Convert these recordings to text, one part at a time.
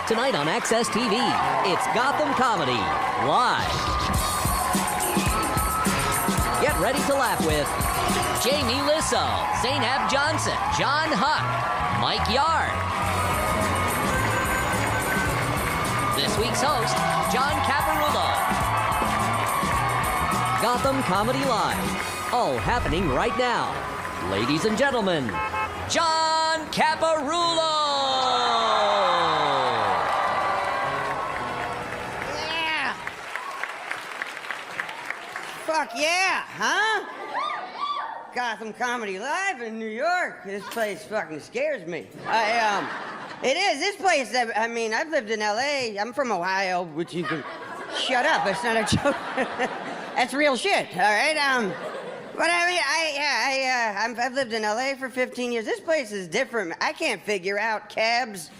Tonight on Access TV, it's Gotham Comedy Live. Get ready to laugh with Jamie Lissow, Zainab Johnson, John Huck, Mike Yard. This week's host, John Caparulo. Gotham Comedy Live, all happening right now. Ladies and gentlemen, John Caparulo! Yeah! Fuck yeah, huh? Gotham Comedy Live in New York. This place fucking scares me. It is. This place, I mean, I've lived in L.A. I'm from Ohio, which you can... Shut up, it's not a joke. That's real shit, all right? But I mean, I've lived in L.A. for 15 years. This place is different. I can't figure out cabs.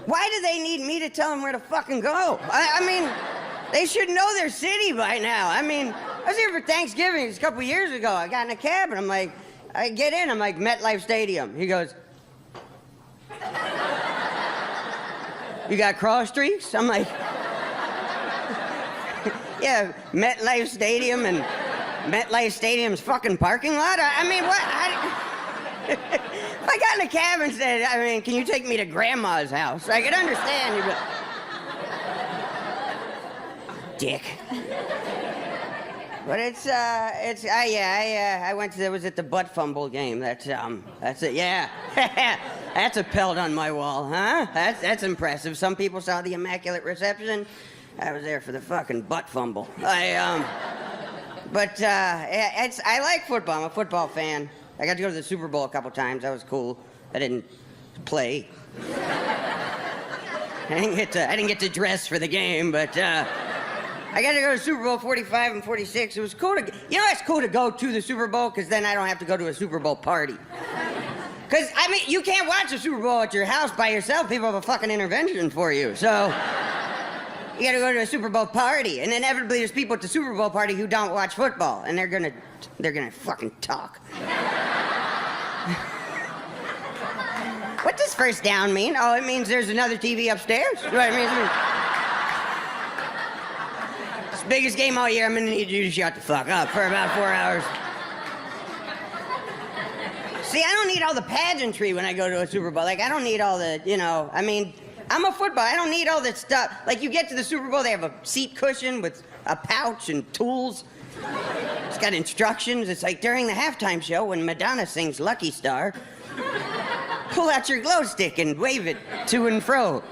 Why do they need me to tell them where to fucking go? I mean, they should know their city by now. I mean, I was here for Thanksgiving a couple years ago. I got in a cab and I'm like, I get in, I'm like, MetLife Stadium. He goes, you got cross streets? I'm like, yeah, MetLife Stadium and MetLife Stadium's fucking parking lot? I mean, what? If I got in a cab and said, I mean, can you take me to Grandma's house? I could understand. You'd be dick. But I went to, it was at the butt fumble game. That's it, yeah. That's a pelt on my wall, huh? That's impressive. Some people saw the Immaculate Reception. I was there for the fucking butt fumble. I like football. I'm a football fan. I got to go to the Super Bowl a couple times. That was cool. I didn't play. I didn't get to dress for the game, but I got to go to Super Bowl 45 and 46. It was cool to, you know, it's cool to go to the Super Bowl because then I don't have to go to a Super Bowl party. Because, I mean, you can't watch the Super Bowl at your house by yourself. People have a fucking intervention for you, so... You gotta go to a Super Bowl party, and inevitably there's people at the Super Bowl party who don't watch football, and they're gonna fucking talk. What does first down mean? Oh, it means there's another TV upstairs? What it means? It's the biggest game all year. I'm gonna need you to shut the fuck up for about 4 hours. See, I don't need all the pageantry when I go to a Super Bowl. Like, I don't need all the, you know, I mean, I'm a football. I don't need all that stuff. Like, you get to the Super Bowl, they have a seat cushion with a pouch and tools. It's got instructions. It's like during the halftime show when Madonna sings Lucky Star, pull out your glow stick and wave it to and fro.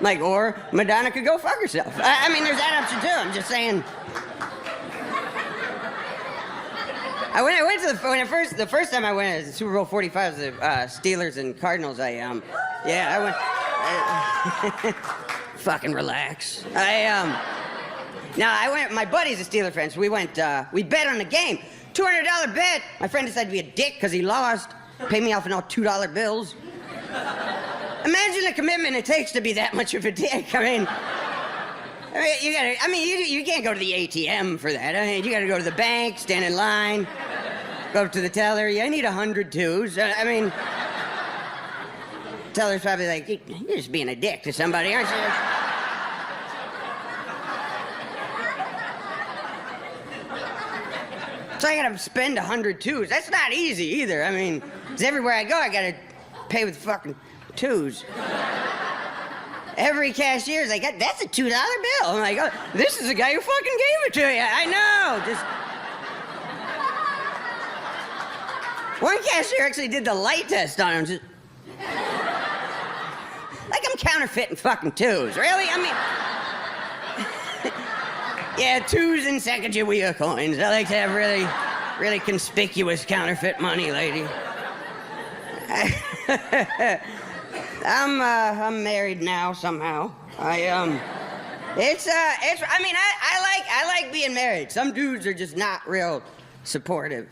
Like, or Madonna could go fuck herself. I mean, there's that option too. I'm just saying. The first time I went to Super Bowl 45 was the Steelers and Cardinals. I went. Fucking relax. I went. My buddy's a Steeler fan, so we went. We bet on the game. $200 bet. My friend decided to be a dick because he lost. Paid me off in all $2 bills. Imagine the commitment it takes to be that much of a dick. I mean, you can't go to the ATM for that. I mean, you gotta go to the bank, stand in line, go up to the teller. Yeah, I need 100 twos. I mean, teller's probably like, you're just being a dick to somebody, aren't you? So I gotta spend 100 twos. That's not easy either. I mean, 'cause everywhere I go, I gotta pay with fucking twos. Every cashier's like, that's a $2 bill. I'm like, oh, this is the guy who fucking gave it to you. I know, just... One cashier actually did the light test on him. Just... Like I'm counterfeiting fucking twos, really? I mean... Yeah, twos and Sacagawea coins. I like to have really, really conspicuous counterfeit money, lady. I'm married now somehow. I like being married. Some dudes are just not real supportive.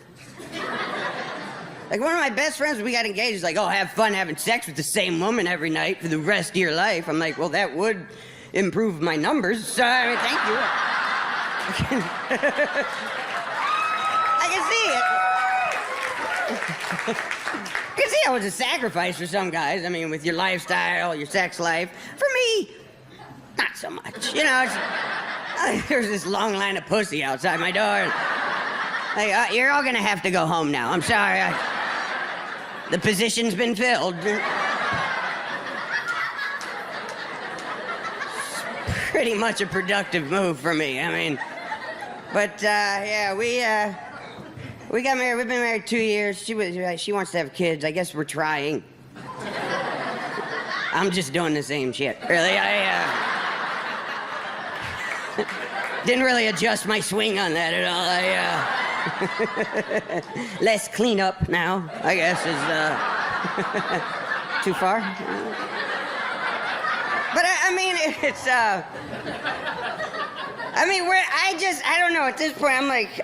Like one of my best friends, when we got engaged, is like, oh, have fun having sex with the same woman every night for the rest of your life. I'm like, well, that would improve my numbers. So, I mean, thank you. I can see it. can see how it's a sacrifice for some guys. I mean, with your lifestyle, your sex life. For me, not so much. You know, there's this long line of pussy outside my door. Like, you're all gonna have to go home now. I'm sorry. The position's been filled. Pretty much a productive move for me. I mean, but yeah, we got married. We've been married 2 years. She wants to have kids. I guess we're trying. I'm just doing the same shit. Really, didn't really adjust my swing on that at all. Less cleanup now, I guess, is too far. But I mean, it's I mean, I don't know, at this point,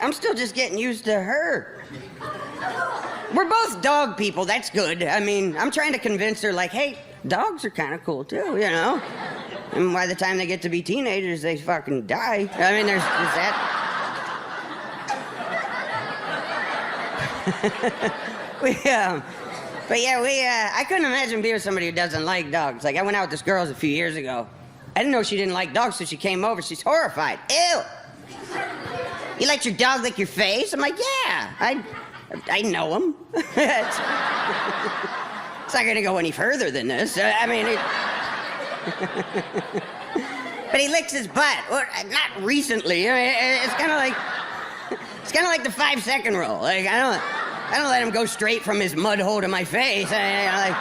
I'm still just getting used to her. We're both dog people, that's good. I mean, I'm trying to convince her, like, hey, dogs are kind of cool too, you know? And by the time they get to be teenagers, they fucking die. I mean, there's that. But yeah, I couldn't imagine being with somebody who doesn't like dogs. Like, I went out with this girl a few years ago. I didn't know she didn't like dogs, so she came over. She's horrified. Ew. You let your dog lick your face? I'm like, yeah, I know him. It's not gonna go any further than this. I mean, but he licks his butt. Well, not recently. I mean, it's kind of like the 5-second rule. Like, I don't let him go straight from his mud hole to my face. I like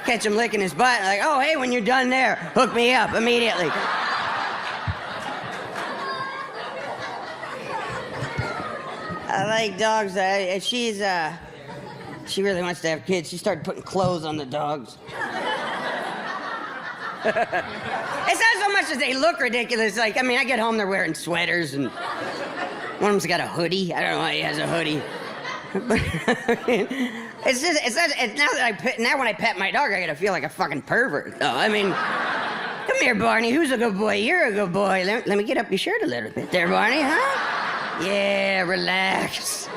catch him licking his butt. Like, oh, hey, when you're done there, hook me up immediately. I like dogs. She really wants to have kids. She started putting clothes on the dogs. It's not so much that they look ridiculous. Like, I mean, I get home, they're wearing sweaters, and one of them's got a hoodie. I don't know why he has a hoodie. But it's now when I pet my dog, I gotta feel like a fucking pervert, though. I mean, come here, Barney. Who's a good boy? You're a good boy. Let me get up your shirt a little bit there, Barney, huh? Yeah, relax.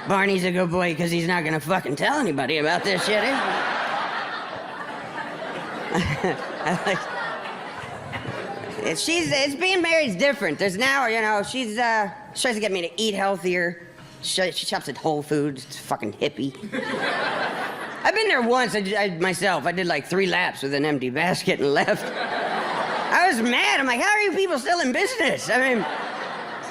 Barney's a good boy because he's not gonna fucking tell anybody about this shit, is he? It's being married's different. There's now, you know, she tries to get me to eat healthier. She shops at Whole Foods. It's fucking hippie. I've been there once myself. I did like 3 laps with an empty basket and left. I was mad. I'm like, how are you people still in business? I mean,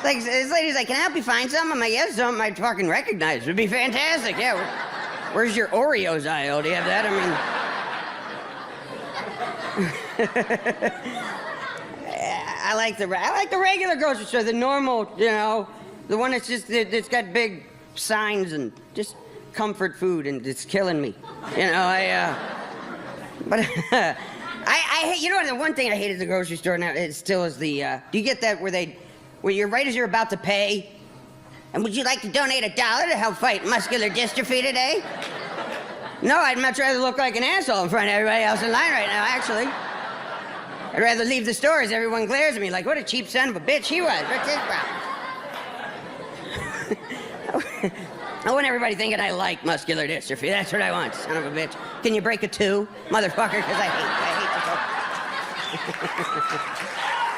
like, this lady's like, can I help you find something? I'm like, yes, something I'd fucking recognize. It'd be fantastic. Yeah. Where's your Oreos aisle? Do you have that? I mean, I like the regular grocery store, the normal, you know, the one that's got big signs and just comfort food, and it's killing me. You know, but I hate, you know, the one thing I hate at the grocery store now, it still is the, do you get that where you're right as you're about to pay, and would you like to donate $1 to help fight muscular dystrophy today? No, I'd much rather look like an asshole in front of everybody else in line right now, actually. I'd rather leave the store as everyone glares at me like, what a cheap son of a bitch he was. What's his problem? I want everybody thinking I like muscular dystrophy. That's what I want, son of a bitch. Can you break a 2, motherfucker? Because I hate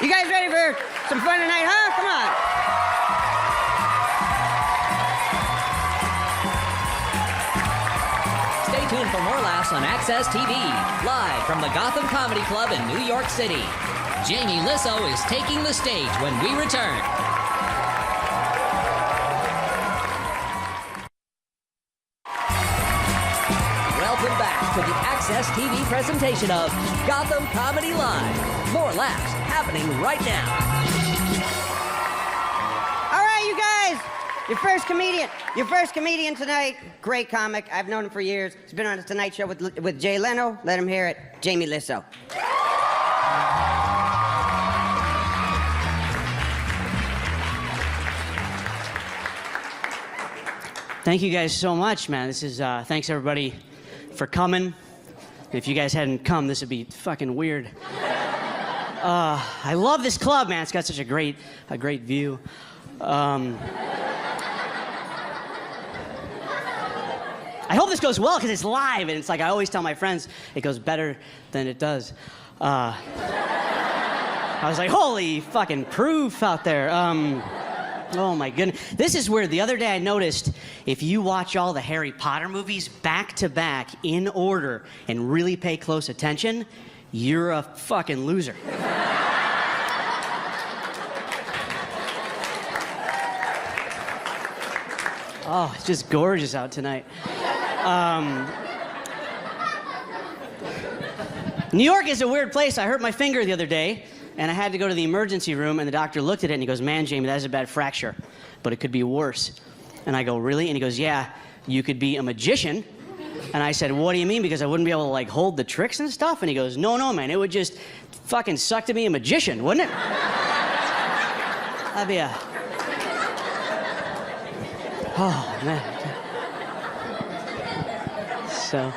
the You guys ready for some fun tonight, huh? Come on. Stay tuned for more laughs on Access TV, live from the Gotham Comedy Club in New York City. Jamie Lissow is taking the stage when we return. Welcome back to the Access TV presentation of Gotham Comedy Live. More laughs happening right now. All right, you guys. Your first comedian tonight. Great comic. I've known him for years. He's been on the Tonight Show with Jay Leno. Let him hear it. Jamie Lissow. Thank you guys so much, man. This is, thanks everybody for coming. If you guys hadn't come, this would be fucking weird. I love this club, man. It's got such a great view. I hope this goes well because it's live, and it's like I always tell my friends, it goes better than it does. I was like, holy fucking proof out there. Oh my goodness. This is weird. The other day I noticed if you watch all the Harry Potter movies back to back in order and really pay close attention, you're a fucking loser. Oh, it's just gorgeous out tonight. New York is a weird place. I hurt my finger the other day, and I had to go to the emergency room, and the doctor looked at it, and he goes, man, Jamie, that is a bad fracture, but it could be worse. And I go, really? And he goes, yeah, you could be a magician. And I said, what do you mean? Because I wouldn't be able to, like, hold the tricks and stuff? And he goes, no, man, it would just fucking suck to be a magician, wouldn't it? That'd be a... Oh, man. So,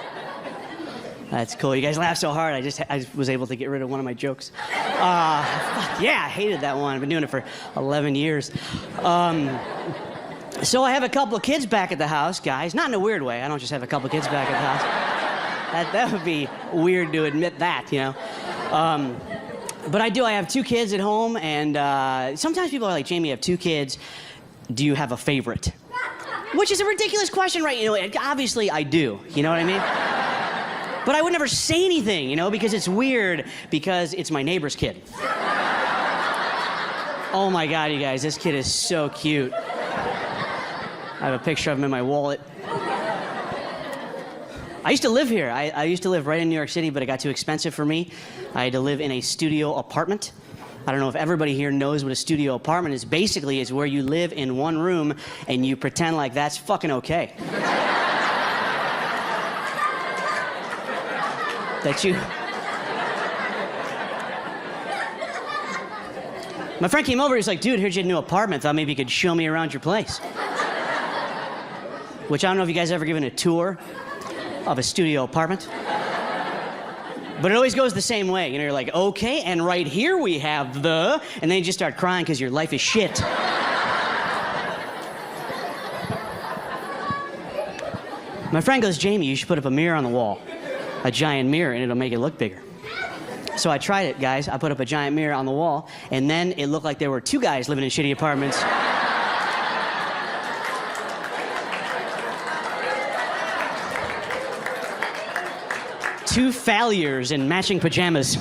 that's cool. You guys laugh so hard, I was able to get rid of one of my jokes. Yeah, I hated that one. I've been doing it for 11 years. So I have a couple of kids back at the house, guys. Not in a weird way. I don't just have a couple of kids back at the house. That would be weird to admit that, you know. But I do. I have 2 kids at home, and sometimes people are like, Jamie, you have 2 kids. Do you have a favorite? Which is a ridiculous question, right? You know, obviously I do. You know what I mean? But I would never say anything, you know, because it's weird, because it's my neighbor's kid. Oh my God, you guys, this kid is so cute. I have a picture of him in my wallet. I used to live here. I used to live right in New York City, but it got too expensive for me. I had to live in a studio apartment. I don't know if everybody here knows what a studio apartment is. Basically, it's where you live in one room and you pretend like that's fucking okay. That you... My friend came over, he's like, dude, here's your new apartment. Thought maybe you could show me around your place. Which I don't know if you guys ever given a tour of a studio apartment. But it always goes the same way. You know, you're like, okay, and right here we have the... And then you just start crying because your life is shit. My friend goes, Jamie, you should put up a mirror on the wall. A giant mirror, and it'll make it look bigger. So I tried it, guys. I put up a giant mirror on the wall, and then it looked like there were 2 guys living in shitty apartments. 2 failures in matching pajamas.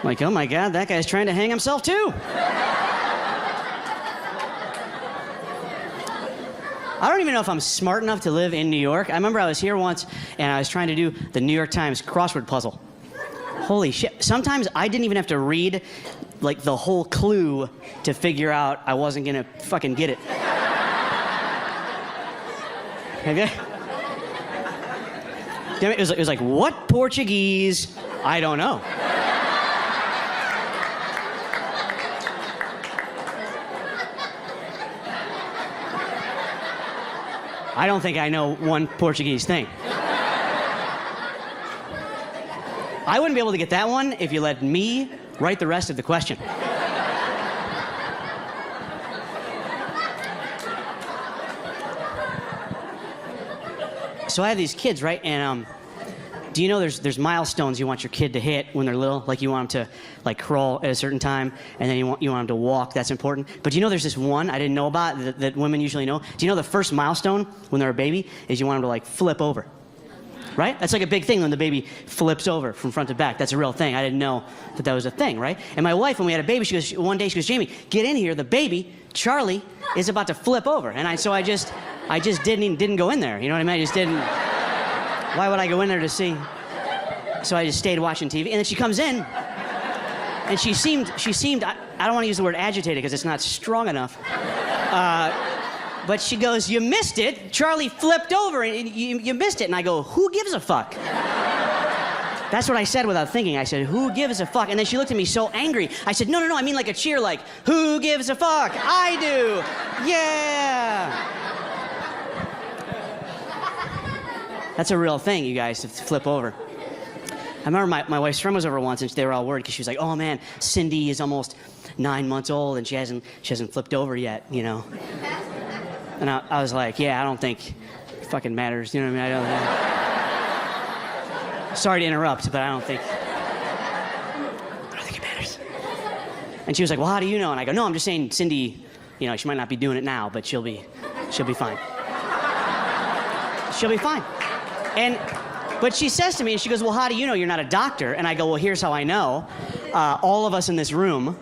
Like, oh my God, that guy's trying to hang himself too. I don't even know if I'm smart enough to live in New York. I remember I was here once and I was trying to do the New York Times crossword puzzle. Holy shit. Sometimes I didn't even have to read like the whole clue to figure out I wasn't gonna fucking get it. Okay? Damn it, it was like, what Portuguese? I don't know. I don't think I know one Portuguese thing. I wouldn't be able to get that one if you let me write the rest of the question. So I have these kids, right? And do you know there's milestones you want your kid to hit when they're little? Like you want them to like crawl at a certain time, and then you want them to walk. That's important. But do you know there's this one I didn't know about that women usually know? Do you know the first milestone when they're a baby is you want them to like flip over? Right? That's like a big thing when the baby flips over from front to back. That's a real thing. I didn't know that was a thing, right? And my wife, when we had a baby, one day she goes, Jamie, get in here. The baby, Charlie, is about to flip over. And I just didn't go in there. You know what I mean? I just didn't. Why would I go in there to see? So I just stayed watching TV. And then she comes in, and she seemed, I don't want to use the word agitated because it's not strong enough. But she goes, you missed it. Charlie flipped over and you missed it. And I go, who gives a fuck? That's what I said without thinking. I said, who gives a fuck? And then she looked at me so angry. I said, no, I mean like a cheer, like, who gives a fuck? I do. Yeah. That's a real thing, you guys, to flip over. I remember my wife's friend was over once, and they were all worried because she was like, oh man, Cindy is almost 9 months old and she hasn't flipped over yet, you know. And I was like, yeah, I don't think it fucking matters. You know what I mean? Sorry to interrupt, but I don't think it matters. And she was like, well, how do you know? And I go, no, I'm just saying Cindy, you know, she might not be doing it now, but she'll be fine. She'll be fine. But she says to me, and she goes, well, how do you know? You're not a doctor. And I go, well, here's how I know. All of us in this room,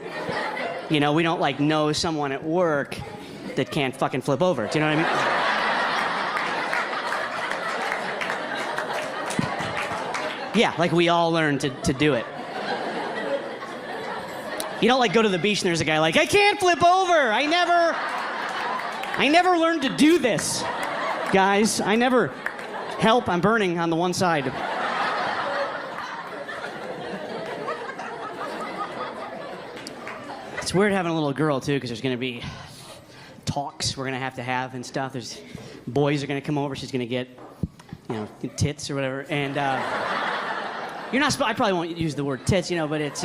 you know, we don't like know someone at work that can't fucking flip over. Do you know what I mean? Yeah, like we all learn to do it. You don't like go to the beach and there's a guy like, I can't flip over. I never learned to do this. Guys, I never help. I'm burning on the one side. It's weird having a little girl too, because there's going to be talks we're going to have and stuff. There's boys are going to come over. She's going to get, you know, tits or whatever. And you're not. I probably won't use the word tits, you know, but it's.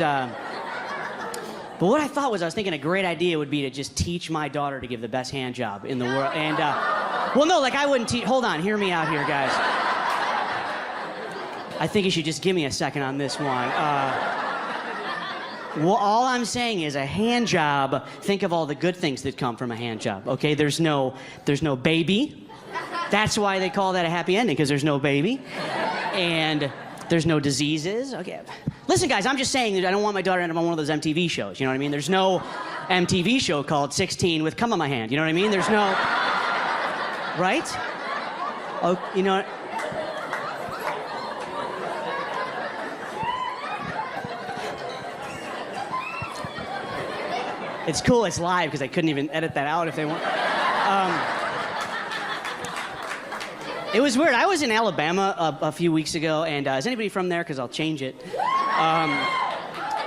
But what I thought was, I was thinking a great idea would be to just teach my daughter to give the best hand job in the world. And well, no, like I wouldn't teach. Hold on, hear me out here, guys. I think you should just give me a second on this one. Well, all I'm saying is a hand job, think of all the good things that come from a hand job, okay? There's no baby. That's why they call that a happy ending, because there's no baby. And there's no diseases. Okay. Listen, guys, I'm just saying that I don't want my daughter to end up on one of those MTV shows, you know what I mean? There's no MTV show called 16 with cum on my hand, you know what I mean? There's no... Right? Oh, you know... It's cool, it's live, because I couldn't even edit that out if they want. It was weird. I was in Alabama a few weeks ago, and is anybody from there? Because I'll change it.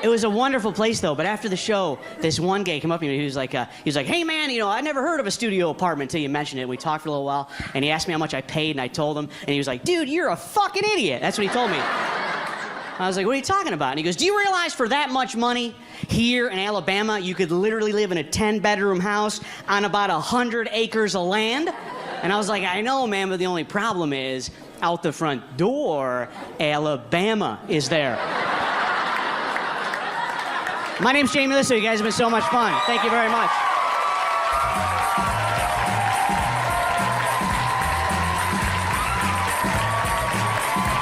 It was a wonderful place, though. But after the show, this one guy came up to me. He was like, "Hey, man, you know, I never heard of a studio apartment until you mentioned it." We talked for a little while, and he asked me how much I paid, and I told him, and he was like, "Dude, you're a fucking idiot." That's what he told me. I was like, "What are you talking about?" And he goes, "Do you realize for that much money here in Alabama, you could literally live in a 10-bedroom house on about 100 acres of land?" And I was like, "I know, man, but the only problem is out the front door, Alabama is there." My name's Jamie Lissow. You guys have been so much fun. Thank you very much.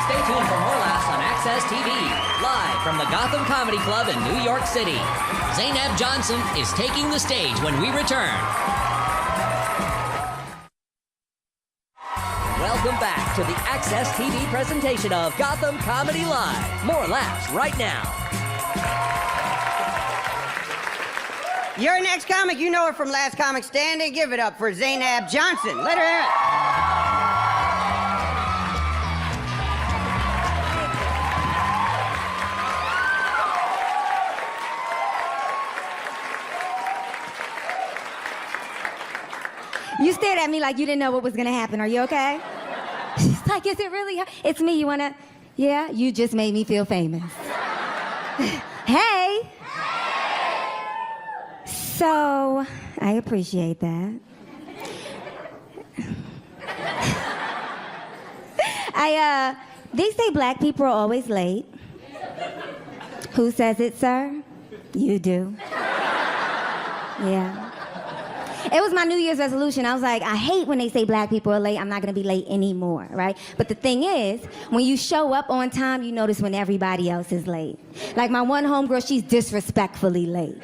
Stay tuned for more laughs on Access TV, live from the Gotham Comedy Club in New York City. Zainab Johnson is taking the stage when we return. Welcome back to the Access TV presentation of Gotham Comedy Live. More laughs right now. Your next comic, you know her from Last Comic Standing. Give it up for Zainab Johnson. Let her hear it. You stared at me like you didn't know what was gonna happen. Are you okay? She's like, is it really? It's me. You wanna? Yeah, you just made me feel famous. Hey. So, I appreciate that. They say black people are always late. Who says it, sir? You do. Yeah. It was my New Year's resolution. I was like, I hate when they say black people are late. I'm not gonna be late anymore, right? But the thing is, when you show up on time, you notice when everybody else is late. Like my one homegirl, she's disrespectfully late.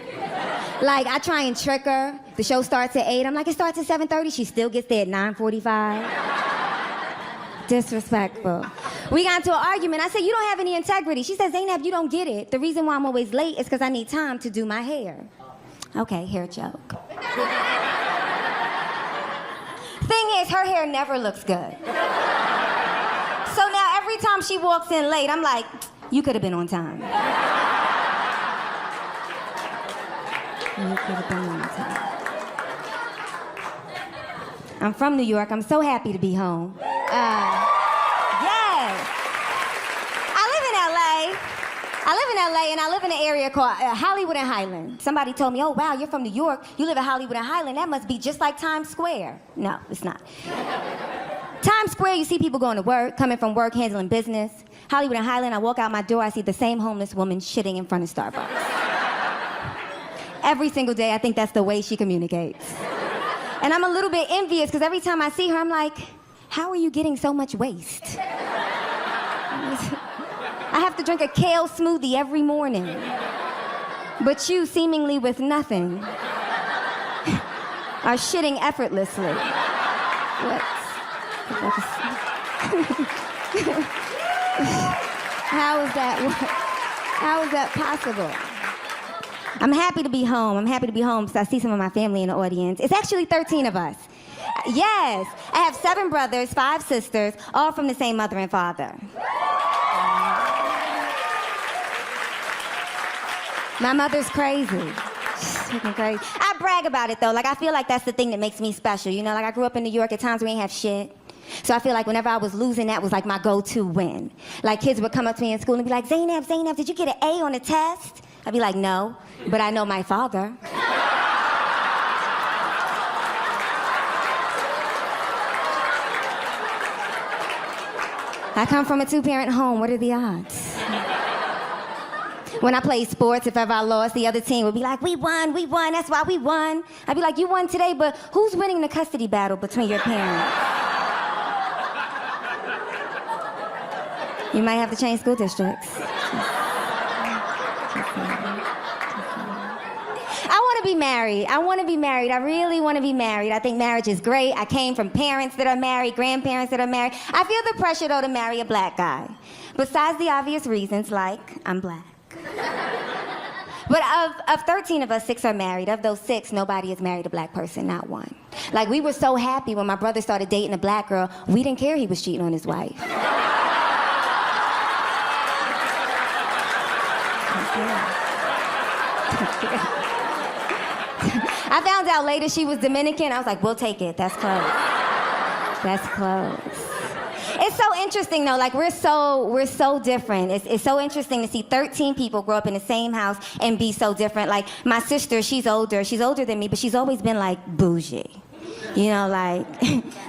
Like, I try and trick her. The show starts at 8. I'm like, it starts at 7:30. She still gets there at 9:45. Disrespectful. We got into an argument. I said, you don't have any integrity. She said, Zainab, you don't get it. The reason why I'm always late is because I need time to do my hair. Okay, hair joke. Thing is, her hair never looks good. So now every time she walks in late, I'm like, you could have been on time. You could have been on time. I'm from New York. I'm so happy to be home. Yes. I I live in LA and I live in an area called Hollywood and Highland. Somebody told me, oh wow, you're from New York, you live in Hollywood and Highland, that must be just like Times Square. No, it's not. Times Square, you see people going to work, coming from work, handling business. Hollywood and Highland, I walk out my door, I see the same homeless woman shitting in front of Starbucks. Every single day, I think that's the way she communicates. And I'm a little bit envious because every time I see her, I'm like, how are you getting so much waste? I have to drink a kale smoothie every morning. But you, seemingly with nothing, are shitting effortlessly. How is that possible? I'm happy to be home. I'm happy to be home because I see some of my family in the audience. It's actually 13 of us. Yes, I have 7 brothers, 5 sisters, all from the same mother and father. My mother's crazy. She's freaking crazy. I brag about it though. Like I feel like that's the thing that makes me special. You know, like I grew up in New York. At times we ain't have shit. So I feel like whenever I was losing, that was like my go-to win. Like kids would come up to me in school and be like, Zainab, did you get an A on the test? I'd be like, no, but I know my father. I come from a 2-parent home. What are the odds? When I played sports, if ever I lost, the other team would be like, we won, that's why we won. I'd be like, you won today, but who's winning the custody battle between your parents? You might have to change school districts. I want to be married. I really want to be married. I think marriage is great. I came from parents that are married, grandparents that are married. I feel the pressure, though, to marry a black guy. Besides the obvious reasons, like I'm black. But of 13 of us, 6 are married. Of those 6, nobody has married a black person, not one. Like, we were so happy when my brother started dating a black girl, we didn't care he was cheating on his wife. I found out later she was Dominican. I was like, we'll take it. That's close. That's close. It's so interesting though, like we're so different. It's so interesting to see 13 people grow up in the same house and be so different. Like my sister, she's older than me, but she's always been like bougie. You know,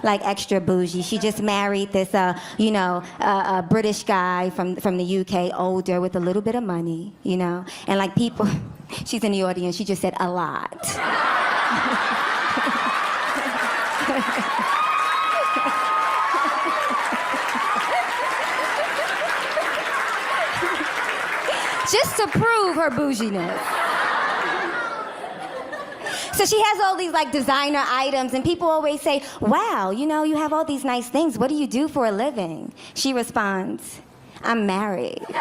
like extra bougie. She just married this, a British guy from the UK, older, with a little bit of money, you know? And like people, she's in the audience, she just said a lot. Just to prove her bouginess. So she has all these like designer items and people always say, wow, you know, you have all these nice things. What do you do for a living? She responds, I'm married. And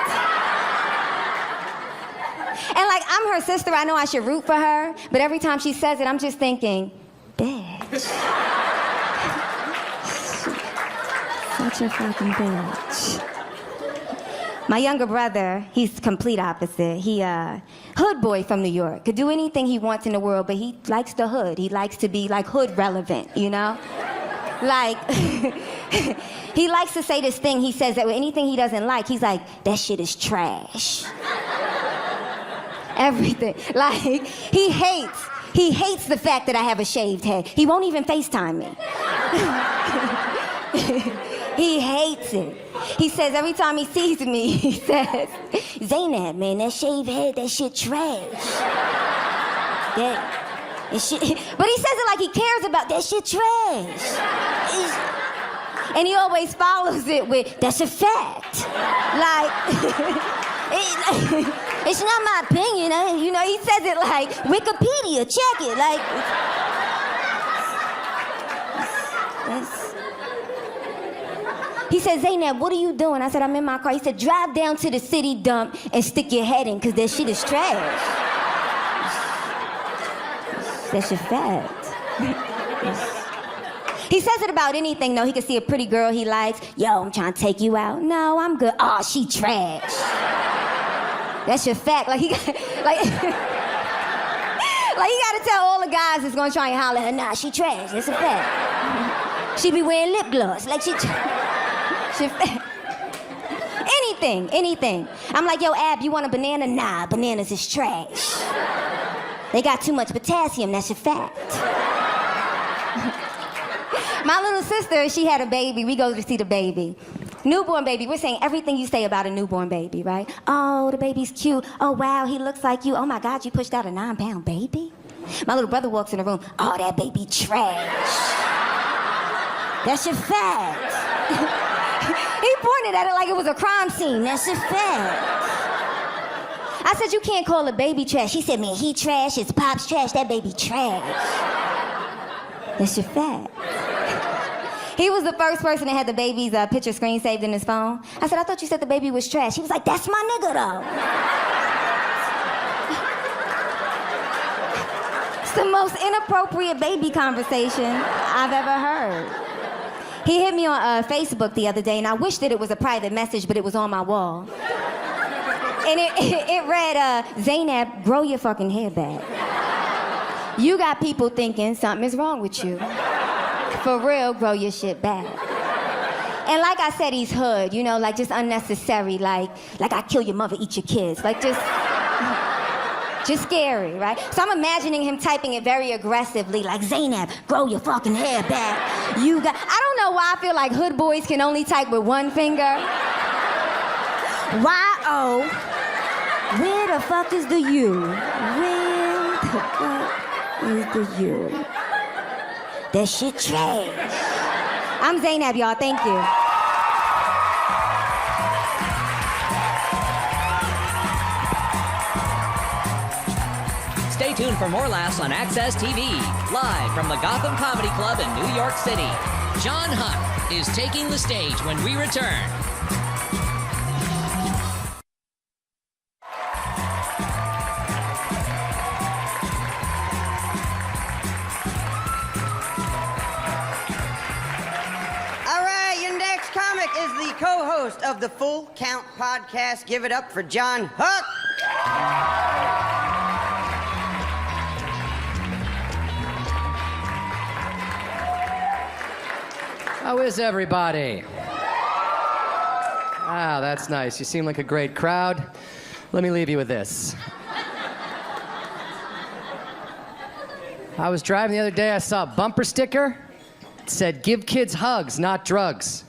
like, I'm her sister, I know I should root for her, but every time she says it, I'm just thinking, bitch. Such a fucking bitch. My younger brother, he's complete opposite. He hood boy from New York. Could do anything he wants in the world, but he likes the hood. He likes to be like hood relevant, you know? Like, he likes to say this thing. He says that with anything he doesn't like, he's like, that shit is trash. Everything. Like, he hates the fact that I have a shaved head. He won't even FaceTime me. He hates it. He says every time he sees me, he says, Zainab, man, that shaved head, that shit trash. That shit. But he says it like he cares about that shit trash. And he always follows it with, that's a fact. Like, it's not my opinion. You know, he says it like, Wikipedia, check it. Like, he said, Zainab, what are you doing? I said, I'm in my car. He said, drive down to the city dump and stick your head in, because that shit is trash. That's your fact. He says it about anything, though. He can see a pretty girl he likes. Yo, I'm trying to take you out. No, I'm good. Oh, she trash. That's your fact. Like, he got to tell all the guys that's gonna try and holler at her, nah, she trash. That's a fact. She be wearing lip gloss. Like, anything. anything. I'm like, yo, Ab, you want a banana? Nah, bananas is trash. They got too much potassium, that's a fact. My little sister, she had a baby. We go to see the baby. Newborn baby, we're saying everything you say about a newborn baby, right? Oh, the baby's cute. Oh, wow, he looks like you. Oh, my God, you pushed out a 9-pound baby? My little brother walks in the room. Oh, that baby trash. That's your fact. He pointed at it like it was a crime scene. That's your fact. I said, you can't call a baby trash. He said, man, he trash, his pop's trash, that baby trash. That's your fact. He was the first person that had the baby's picture screen saved in his phone. I said, I thought you said the baby was trash. He was like, that's my nigga, though. It's the most inappropriate baby conversation I've ever heard. He hit me on Facebook the other day, and I wish that it was a private message, but it was on my wall. And it read, Zainab, grow your fucking hair back. You got people thinking something is wrong with you. For real, grow your shit back. And like I said, he's hood, you know, like just unnecessary, like I kill your mother, eat your kids. Like just scary, right? So I'm imagining him typing it very aggressively, like, Zainab, grow your fucking hair back. I don't know why I feel like hood boys can only type with one finger. Y-O, where the fuck is the U? Where the fuck is the U? That shit trash. I'm Zainab, y'all. Thank you. Stay tuned for more laughs on Access TV. Live from the Gotham Comedy Club in New York City. John Huck is taking the stage when we return. Is the co-host of the Full Count podcast. Give it up for John Huck. How is everybody? Wow, that's nice. You seem like a great crowd. Let me leave you with this. I was driving the other day, I saw a bumper sticker. It said, give kids hugs, not drugs.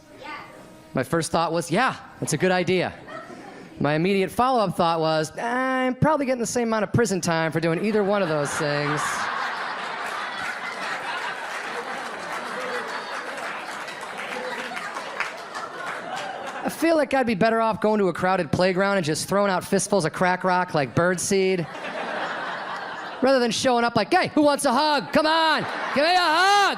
My first thought was, yeah, that's a good idea. My immediate follow-up thought was, I'm probably getting the same amount of prison time for doing either one of those things. I feel like I'd be better off going to a crowded playground and just throwing out fistfuls of crack rock like birdseed, rather than showing up like, hey, who wants a hug? Come on, give me a hug!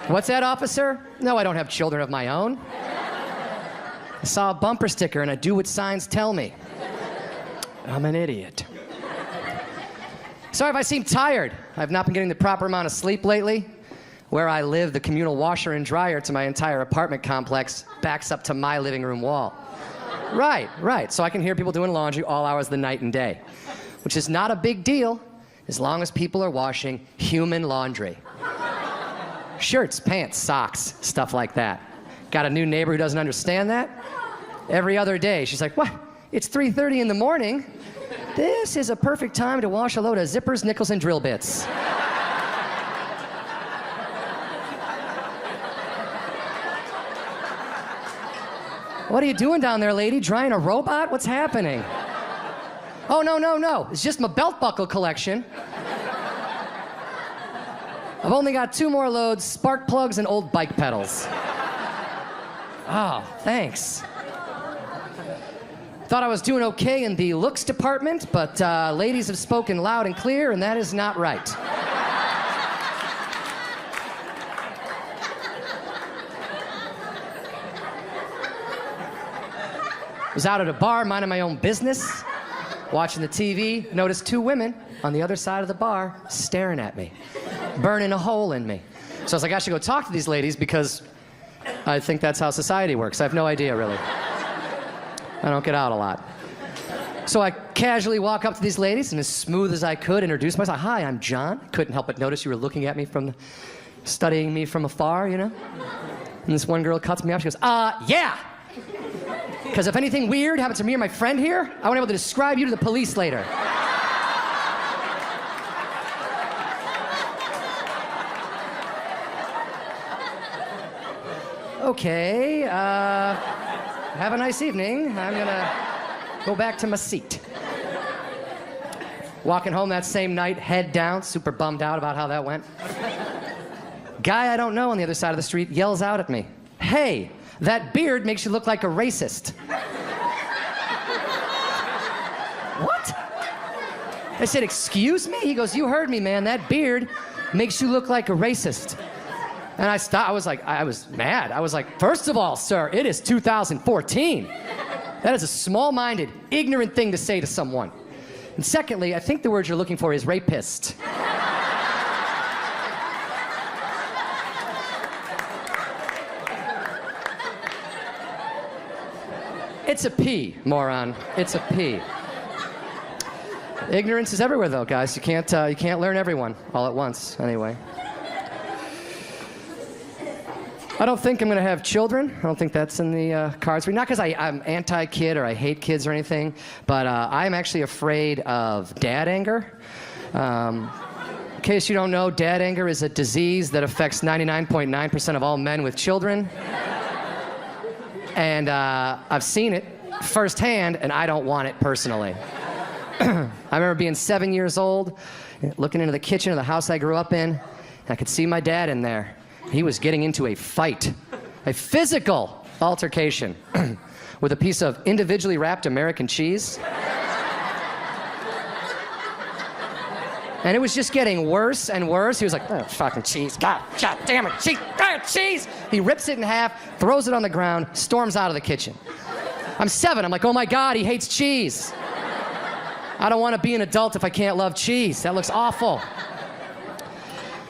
What's that, officer? No, I don't have children of my own. I saw a bumper sticker and I do what signs tell me. I'm an idiot. Sorry if I seem tired. I've not been getting the proper amount of sleep lately. Where I live, the communal washer and dryer to my entire apartment complex backs up to my living room wall. Right. So I can hear people doing laundry all hours of the night and day, which is not a big deal as long as people are washing human laundry. Shirts, pants, socks, stuff like that. Got a new neighbor who doesn't understand that? Every other day, she's like, what? It's 3:30 in the morning. This is a perfect time to wash a load of zippers, nickels, and drill bits. What are you doing down there, lady? Drying a robot? What's happening? Oh, no. It's just my belt buckle collection. I've only got 2 more loads, spark plugs and old bike pedals. Oh, thanks. Thought I was doing okay in the looks department, but ladies have spoken loud and clear, and that is not right. Was out at a bar, minding my own business, watching the TV, noticed 2 women on the other side of the bar staring at me, burning a hole in me. So I was like, I should go talk to these ladies because I think that's how society works. I have no idea, really. I don't get out a lot. So I casually walk up to these ladies and as smooth as I could introduce myself. Hi, I'm John. Couldn't help but notice you were looking at me studying me from afar, you know? And this one girl cuts me off. She goes, yeah. Because if anything weird happens to me or my friend here, I won't be able to describe you to the police later. Okay, have a nice evening. I'm gonna go back to my seat. Walking home that same night, head down, super bummed out about how that went. Guy I don't know on the other side of the street yells out at me, "Hey, that beard makes you look like a racist." What? I said, "Excuse me?" He goes, "You heard me, man. That beard makes you look like a racist." And I stopped. I was mad. I was like, "First of all, sir, it is 2014. That is a small-minded, ignorant thing to say to someone. And secondly, I think the word you're looking for is rapist." It's a P, moron. It's a P. Ignorance is everywhere, though, guys. You can't learn everyone all at once, anyway. I don't think I'm going to have children. I don't think that's in the cards. Not because I'm anti-kid or I hate kids or anything, but I'm actually afraid of dad anger. In case you don't know, dad anger is a disease that affects 99.9% of all men with children. And I've seen it firsthand, and I don't want it personally. I remember being 7 years old, looking into the kitchen of the house I grew up in, and I could see my dad in there. He was getting into a fight, a physical altercation with a piece of individually wrapped American cheese. And it was just getting worse and worse. He was like, "Oh, fucking cheese. God damn it, cheese, cheese." He rips it in half, throws it on the ground, storms out of the kitchen. I'm 7. I'm like, "Oh my God, he hates cheese. I don't want to be an adult if I can't love cheese. That looks awful."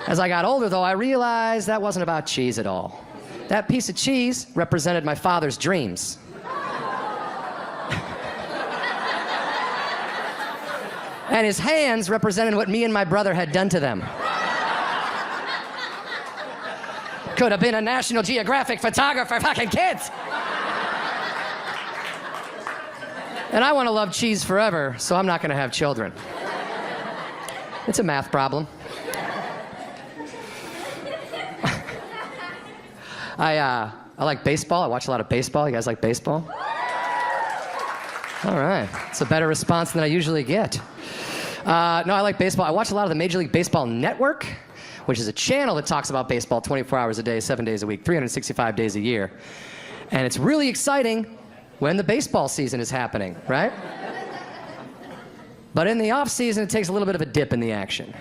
As I got older, though, I realized that wasn't about cheese at all. That piece of cheese represented my father's dreams. And his hands represented what me and my brother had done to them. Could have been a National Geographic photographer for fucking kids. And I want to love cheese forever, so I'm not going to have children. It's a math problem. I like baseball. I watch a lot of baseball. You guys like baseball? All right. It's a better response than I usually get. No, I like baseball. I watch a lot of the Major League Baseball Network, which is a channel that talks about baseball 24 hours a day, 7 days a week, 365 days a year. And it's really exciting when the baseball season is happening, right? But in the off season, it takes a little bit of a dip in the action.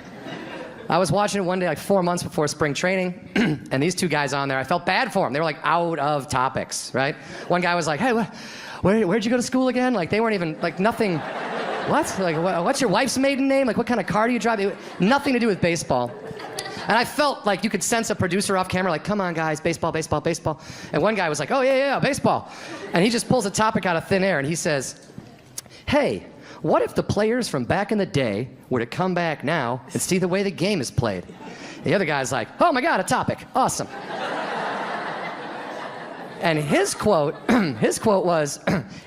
I was watching it one day, like 4 months before spring training, and these two guys on there, I felt bad for them. They were like out of topics, right? One guy was like, "Hey, where'd you go to school again?" Like they weren't even, like nothing, what? Like what's your wife's maiden name? Like what kind of car do you drive? Nothing to do with baseball. And I felt like you could sense a producer off camera, like, "Come on guys, baseball, baseball, baseball." And one guy was like, "Oh yeah, baseball." And he just pulls a topic out of thin air and he says, "Hey, what if the players from back in the day were to come back now and see the way the game is played?" The other guy's like, "Oh my God, a topic. Awesome." And his quote was,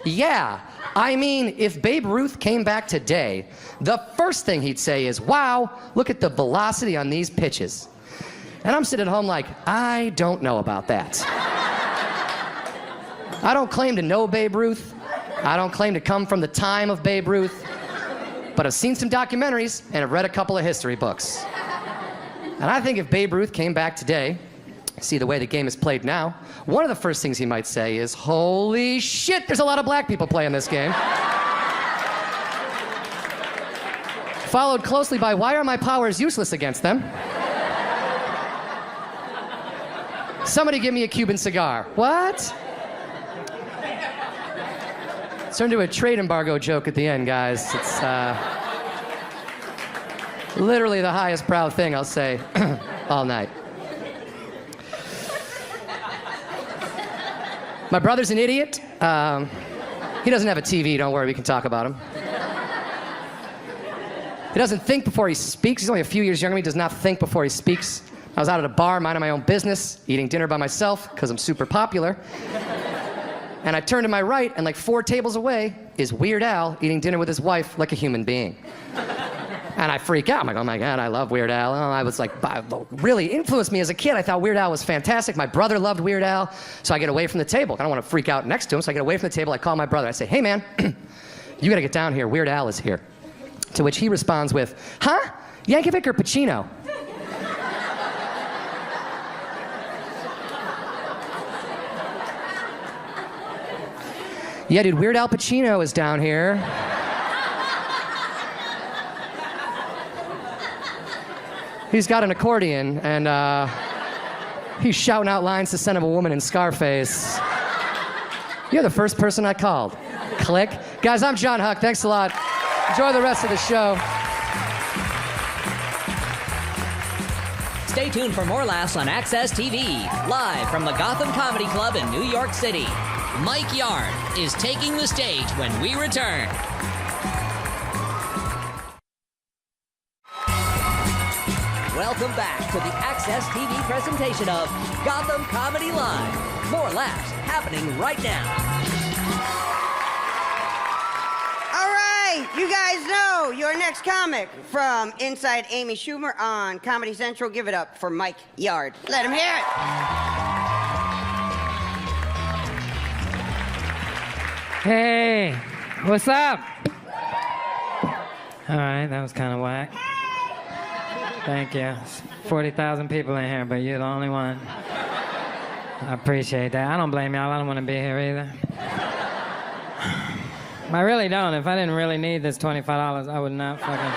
"Yeah, I mean, if Babe Ruth came back today, the first thing he'd say is, 'Wow, look at the velocity on these pitches.'" And I'm sitting at home like, I don't know about that. I don't claim to know Babe Ruth. I don't claim to come from the time of Babe Ruth, but I've seen some documentaries and I've read a couple of history books. And I think if Babe Ruth came back today, see the way the game is played now, one of the first things he might say is, "Holy shit, there's a lot of black people playing this game." Followed closely by, "Why are my powers useless against them?" "Somebody give me a Cuban cigar." What? It's turned into a trade embargo joke at the end, guys. It's literally the highest proud thing I'll say all night. My brother's an idiot. He doesn't have a TV, don't worry, we can talk about him. He doesn't think before he speaks. He's only a few years younger than me, does not think before he speaks. I was out at a bar, minding my own business, eating dinner by myself, because I'm super popular. And I turn to my right, and like 4 tables away is Weird Al eating dinner with his wife like a human being. And I freak out. I'm like, oh my God, I love Weird Al. Oh, I was like, really influenced me as a kid. I thought Weird Al was fantastic. My brother loved Weird Al. So I get away from the table. I don't want to freak out next to him. So I get away from the table. I call my brother. I say, hey man, you got to get down here. Weird Al is here. To which he responds with, huh? Yankovic or Pacino? Yeah, dude, Weird Al Pacino is down here. He's got an accordion, and he's shouting out lines to Son of a Woman in Scarface. You're the first person I called. Click. Guys, I'm John Huck. Thanks a lot. Enjoy the rest of the show. Stay tuned for more laughs on Access TV, live from the Gotham Comedy Club in New York City. Mike Yard is taking the stage when we return. Welcome back to the Access TV presentation of Gotham Comedy Live. More laughs happening right now. All right, you guys know your next comic from Inside Amy Schumer on Comedy Central. Give it up for Mike Yard. Let him hear it. Hey, what's up? All right, that was kind of whack. Thank you. 40,000 people in here, but you're the only one. I appreciate that. I don't blame y'all. I don't want to be here either. I really don't. If I didn't really need this $25, I would not fucking...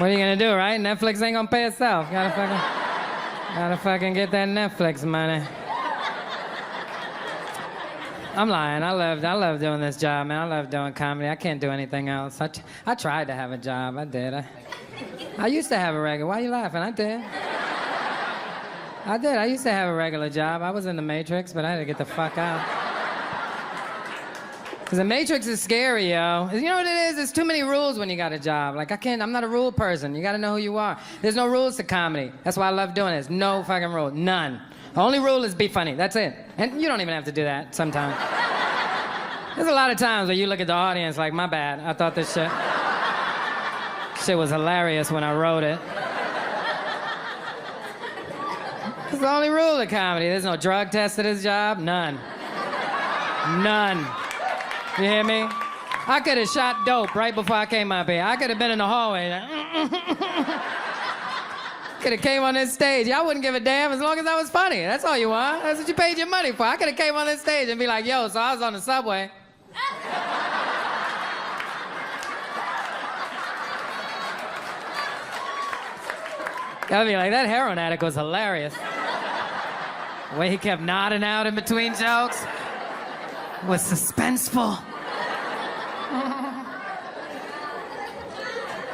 What are you gonna do, right? Netflix ain't gonna pay itself. Gotta fucking get that Netflix money. I'm lying. I love doing this job, man. I love doing comedy. I can't do anything else. I tried to have a job. I did. I used to have a regular... Why are you laughing? I did. I used to have a regular job. I was in the Matrix, but I had to get the fuck out. Because the Matrix is scary, yo. You know what it is? There's too many rules when you got a job. Like, I'm not a rule person. You got to know who you are. There's no rules to comedy. That's why I love doing this. No fucking rules. None. The only rule is be funny. That's it. And you don't even have to do that sometimes. There's a lot of times where you look at the audience like, my bad. I thought this shit was hilarious when I wrote it. It's the only rule of comedy. There's no drug test to this job. None. None. You hear me? I could have shot dope right before I came up here. I could have been in the hallway. Could have came on this stage. Y'all wouldn't give a damn as long as I was funny. That's all you want. That's what you paid your money for. I could have came on this stage and be like, yo, so I was on the subway. I'd be like, that heroin addict was hilarious. The way he kept nodding out in between jokes was suspenseful.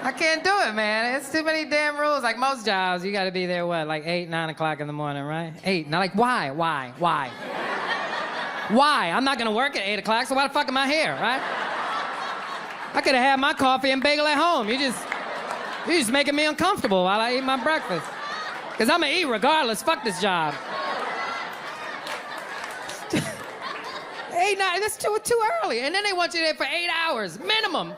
I can't do it, man. It's too many damn rules. Like most jobs, you gotta be there, what, like 8, 9 o'clock in the morning, right? 8. Now, like, why? Why? I'm not gonna work at 8 o'clock, so why the fuck am I here, right? I could have had my coffee and bagel at home. You're just making me uncomfortable while I eat my breakfast. Because I'm gonna eat regardless. Fuck this job. 8, 9, that's too early. And then they want you there for 8 hours, minimum.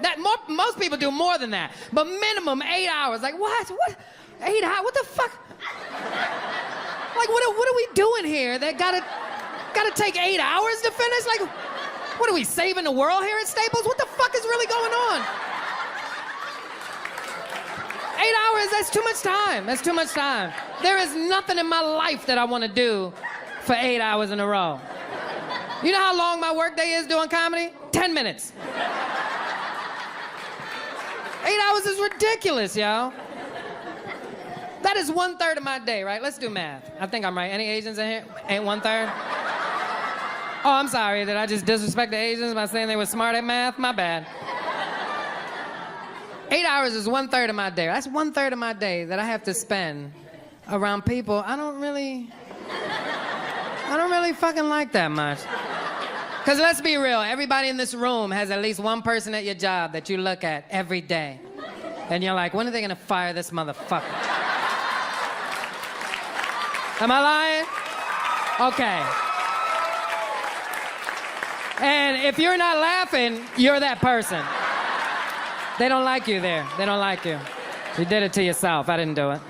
Most people do more than that, but minimum 8 hours. Like, what? 8 hours? What the fuck? Like, what are we doing here that gotta take 8 hours to finish? Like, what are we, saving the world here at Staples? What the fuck is really going on? 8 hours, that's too much time. That's too much time. There is nothing in my life that I want to do for 8 hours in a row. You know how long my workday is doing comedy? 10 minutes. 8 hours is ridiculous, yo. That is 1/3 of my day, right? Let's do math. I think I'm right. Any Asians in here? Ain't 1/3? Oh, I'm sorry. Did I just disrespect the Asians by saying they were smart at math? My bad. 8 hours is 1/3 of my day. That's 1/3 of my day that I have to spend around people I don't really fucking like that much. Because let's be real, everybody in this room has at least one person at your job that you look at every day. And you're like, when are they gonna fire this motherfucker? Am I lying? Okay. And if you're not laughing, you're that person. They don't like you there. They don't like you. You did it to yourself. I didn't do it.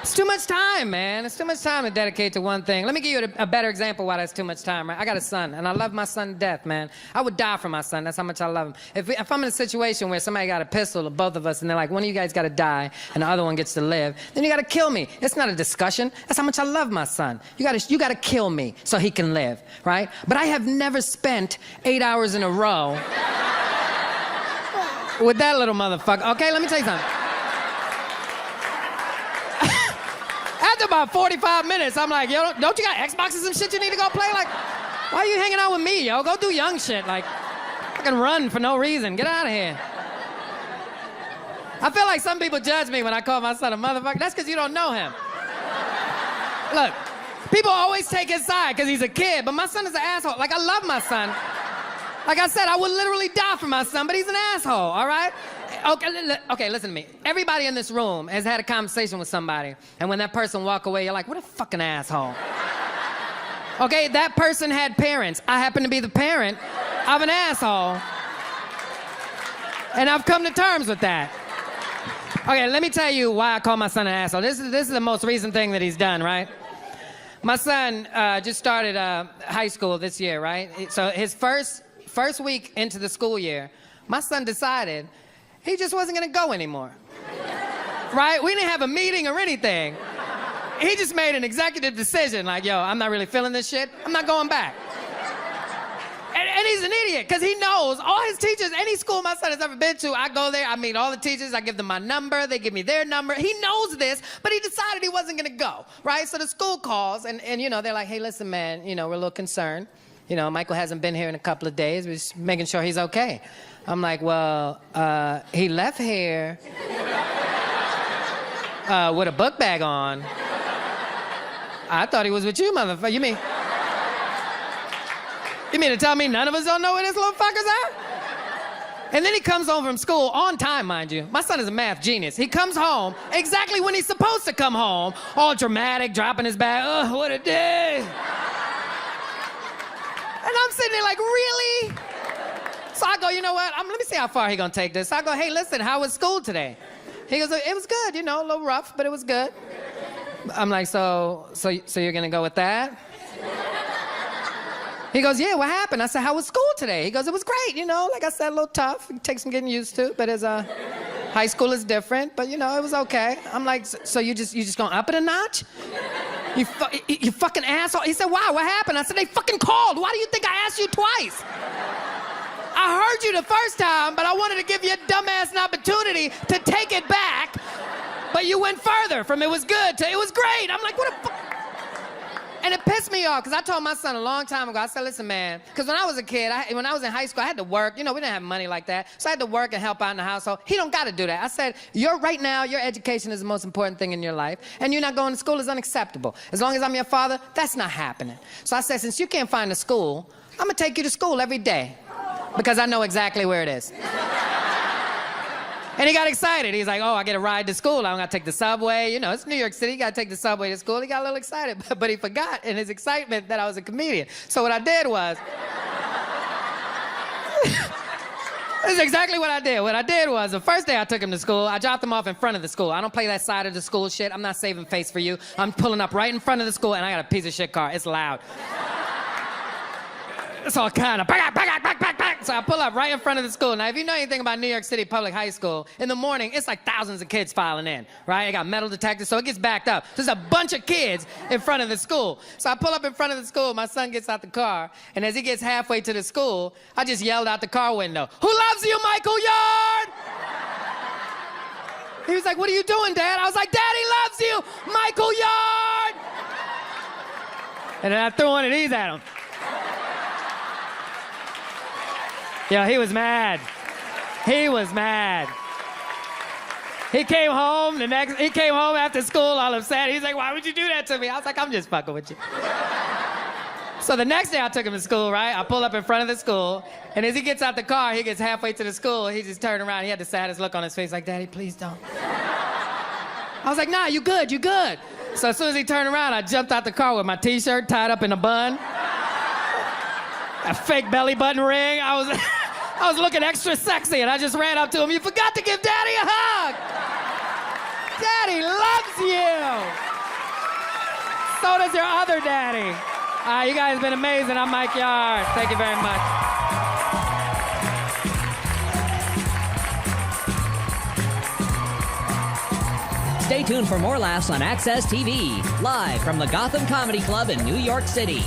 It's too much time, man. It's too much time to dedicate to one thing. Let me give you a better example why that's too much time, right? I got a son, and I love my son to death, man. I would die for my son. That's how much I love him. If I'm in a situation where somebody got a pistol, or both of us, and they're like, one of you guys got to die, and the other one gets to live, then you got to kill me. It's not a discussion. That's how much I love my son. You got to kill me so he can live, right? But I have never spent 8 hours in a row with that little motherfucker. Okay, let me tell you something. After about 45 minutes, I'm like, yo, don't you got Xboxes and shit you need to go play? Like, why are you hanging out with me, yo? Go do young shit. Like, fucking run for no reason. Get out of here. I feel like some people judge me when I call my son a motherfucker. That's because you don't know him. Look, people always take his side because he's a kid, but my son is an asshole. Like, I love my son. Like I said, I would literally die for my son, but he's an asshole, all right? Okay, listen to me. Everybody in this room has had a conversation with somebody, and when that person walk away, you're like, what a fucking asshole. Okay, that person had parents. I happen to be the parent of an asshole, and I've come to terms with that. Okay, let me tell you why I call my son an asshole. This is the most recent thing that he's done, right? My son just started high school this year, right? So his first week into the school year, my son decided he just wasn't gonna go anymore. Right? We didn't have a meeting or anything. He just made an executive decision like, yo, I'm not really feeling this shit. I'm not going back. And he's an idiot, because he knows all his teachers, any school my son has ever been to, I go there, I meet all the teachers, I give them my number, they give me their number. He knows this, but he decided he wasn't gonna go, right? So the school calls, and you know, they're like, hey, listen, man, you know, we're a little concerned. You know, Michael hasn't been here in a couple of days. We're just making sure he's okay. I'm like, well, he left here with a book bag on. I thought he was with you, motherfucker. You mean to tell me none of us don't know where this little fucker's at? And then he comes home from school on time, mind you. My son is a math genius. He comes home exactly when he's supposed to come home, all dramatic, dropping his bag. Oh, what a day. And I'm sitting there like, really? So I go, you know what? Let me see how far he's gonna take this. So I go, hey, listen, how was school today? He goes, it was good, you know, a little rough, but it was good. I'm like, so you're gonna go with that? He goes, yeah, what happened? I said, how was school today? He goes, it was great, you know, like I said, a little tough. It takes some getting used to, but high school is different, but you know, it was okay. I'm like, so you just gonna up it a notch? You fucking asshole. He said, wow, what happened? I said, they fucking called. Why do you think I asked you twice? I heard you the first time, but I wanted to give you a dumbass an opportunity to take it back, but you went further from it was good to it was great. I'm like, what a fuck? And it pissed me off, because I told my son a long time ago, I said, listen, man, because when I was a kid, when I was in high school, I had to work. You know, we didn't have money like that, so I had to work and help out in the household. He don't got to do that. I said, right now, your education is the most important thing in your life, and you're not going to school is unacceptable. As long as I'm your father, that's not happening. So I said, since you can't find a school, I'm going to take you to school every day, because I know exactly where it is. And he got excited. He's like, oh, I get a ride to school. I don't got to take the subway. You know, it's New York City. You got to take the subway to school. He got a little excited, but he forgot in his excitement that I was a comedian. So what I did was, this is exactly what I did. What I did was, the first day I took him to school, I dropped him off in front of the school. I don't play that side of the school shit. I'm not saving face for you. I'm pulling up right in front of the school, and I got a piece of shit car. It's loud. It's all kind of bang. So I pull up right in front of the school. Now, if you know anything about New York City public high school, in the morning, it's like thousands of kids filing in, right? It got metal detectors, so it gets backed up. There's a bunch of kids in front of the school. So I pull up in front of the school, my son gets out the car, and as he gets halfway to the school, I just yelled out the car window, who loves you, Michael Yard? He was like, what are you doing, Dad? I was like, Daddy loves you, Michael Yard! And then I threw one of these at him. Yeah, he was mad. He was mad. He came home after school all upset. He's like, why would you do that to me? I was like, I'm just fucking with you. So the next day I took him to school, right? I pull up in front of the school, and as he gets out the car, he gets halfway to the school, he just turned around, he had the saddest look on his face, like, Daddy, please don't. I was like, nah, you good, you good. So as soon as he turned around, I jumped out the car with my t-shirt tied up in a bun, a fake belly button ring. I was looking extra sexy, and I just ran up to him. You forgot to give Daddy a hug. Daddy loves you. So does your other daddy. You guys have been amazing. I'm Mike Yard. Thank you very much. Stay tuned for more laughs on Access TV, live from the Gotham Comedy Club in New York City.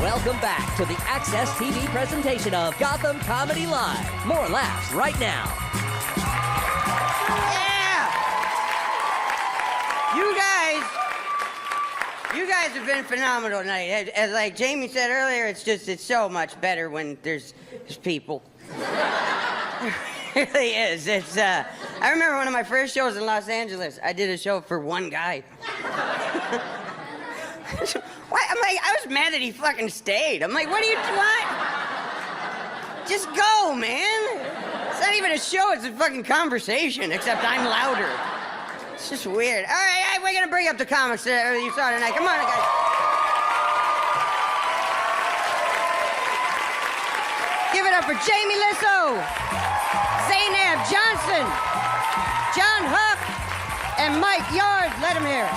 Welcome back to the Access TV presentation of Gotham Comedy Live. More laughs right now. Yeah! You guys have been phenomenal tonight. As like Jamie said earlier, it's so much better when there's people. It really is. I remember one of my first shows in Los Angeles. I did a show for one guy. What? I'm like, I was mad that he fucking stayed. I'm like, what do you want? Just go, man. It's not even a show, it's a fucking conversation, except I'm louder. It's just weird. All right, we're gonna bring up the comics that you saw tonight. Come on, guys. Give it up for Jamie Lissow, Zainab Johnson, John Huck, and Mike Yard. Let him hear it.